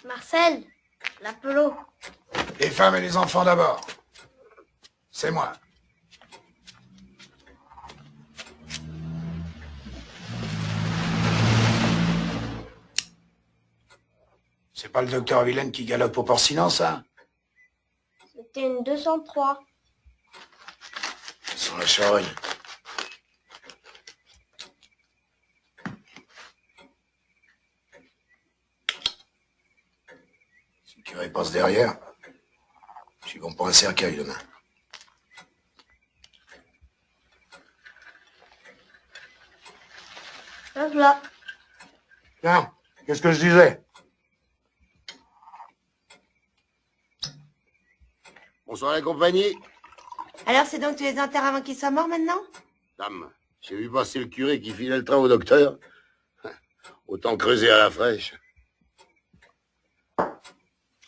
Marcel, l'apéro. Les femmes et les enfants d'abord. C'est moi. C'est pas le docteur Vilaine qui galope au Porcinan, ça? C'était une 203. Sur la charogne. Si le curé passe derrière, je suis bon pour un cercueil demain. Voilà. Tiens, qu'est-ce que je disais? Bonsoir la compagnie. Alors c'est donc tu les enterres avant qu'ils soient morts maintenant? Dame, j'ai vu passer le curé qui filait le train au docteur. Autant creuser à la fraîche.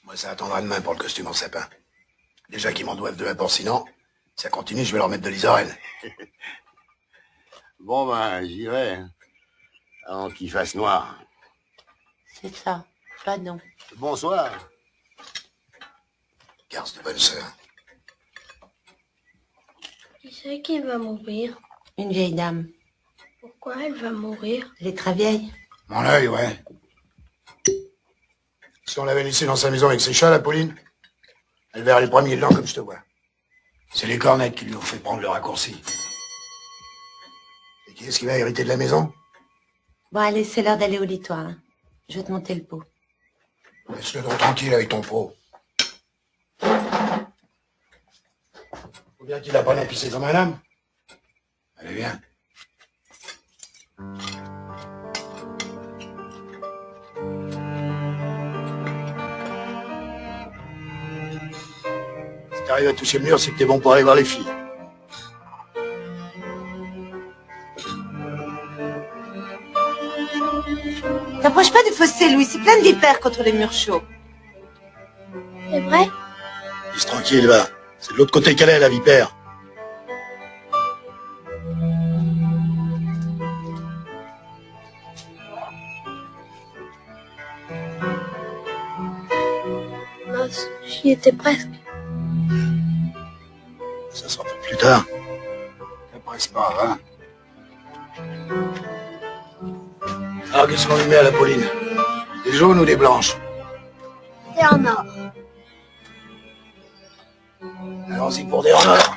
Moi, ça attendra demain pour le costume en sapin. Déjà qu'ils m'en doivent de Porcinan, ça continue, je vais leur mettre de l'isorel. Bon ben, j'irai. Avant qu'il fasse noir. C'est ça, pas non. Bonsoir. Garce de bonne sœur. Qui c'est qui va mourir? Une vieille dame. Pourquoi elle va mourir? Elle est très vieille. Mon œil, ouais. Si on l'avait laissée dans sa maison avec ses chats, la Pauline, elle verrait les premiers dedans comme je te vois. C'est les cornettes qui lui ont fait prendre le raccourci. Et qui est-ce qui va hériter de la maison? Bon allez, c'est l'heure d'aller au lit toi. Hein. Je vais te monter le pot. Laisse-le donc tranquille avec ton pot. Faut bien qu'il apprenne à pisser comme un homme. Allez, viens. Si t'arrives à toucher le mur, c'est que t'es bon pour aller voir les filles. T'approches pas du fossé, Louis, c'est plein de vipères contre les murs chauds. C'est vrai? Reste tranquille, va. C'est de l'autre côté qu'elle est, la vipère. Mince, j'y étais presque. Ça sera pour plus tard. Après, c'est pas grave, hein. Alors, qu'est-ce qu'on lui met à la Pauline? Des jaunes ou des blanches? C'est en or. Allons-y pour des en or.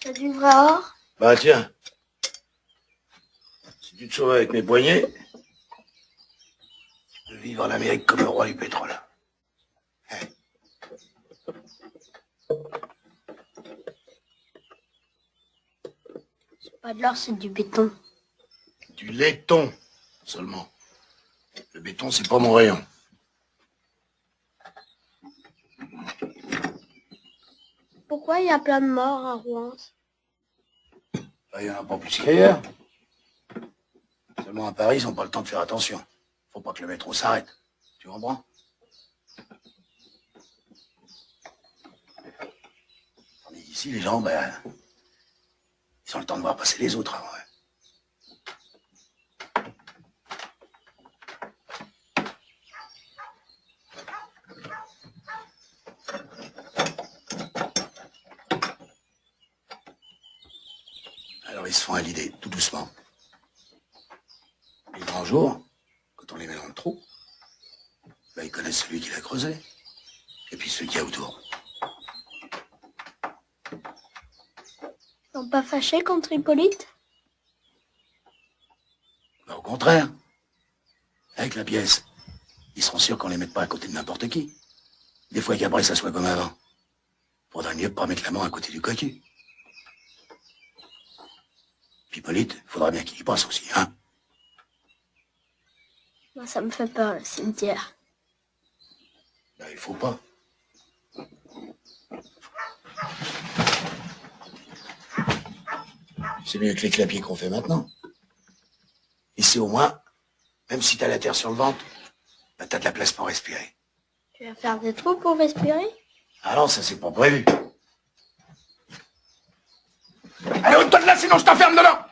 C'est du vrai or? Bah tiens, si tu te sauves avec mes poignets, tu peux vivre en Amérique comme le roi du pétrole. C'est pas de l'or, c'est du béton. Du laiton seulement. Le béton, c'est pas mon rayon. Pourquoi il y a plein de morts à Rouen? Bah, il y en a pas plus qu'ailleurs. Seulement à Paris, ils n'ont pas le temps de faire attention. Faut pas que le métro s'arrête. Tu comprends? Tandis qu'ici, les gens, ben, ils ont le temps de voir passer les autres avant. Ouais. Alors ils se font à l'idée, tout doucement. Les grands jours, quand on les met dans le trou, ben, ils connaissent celui qui l'a creusé. Et puis celui qui y a autour. Ils sont pas fâchés contre Hippolyte? Ben, au contraire. Avec la pièce, ils seront sûrs qu'on les mette pas à côté de n'importe qui. Des fois qu'après ça soit comme avant. Faudrait mieux pas mettre la main à côté du cocu. Puis Hippolyte, faudra bien qu'il y passe aussi, hein. Moi, ça me fait peur, le cimetière. Ben, il faut pas. C'est mieux que les clapiers qu'on fait maintenant. Ici, au moins, même si t'as la terre sur le ventre, ben, t'as de la place pour respirer. Tu vas faire des trous pour respirer? Ah non, ça c'est pas prévu. Allô? ôte-toi de là, sinon je t'enferme dedans.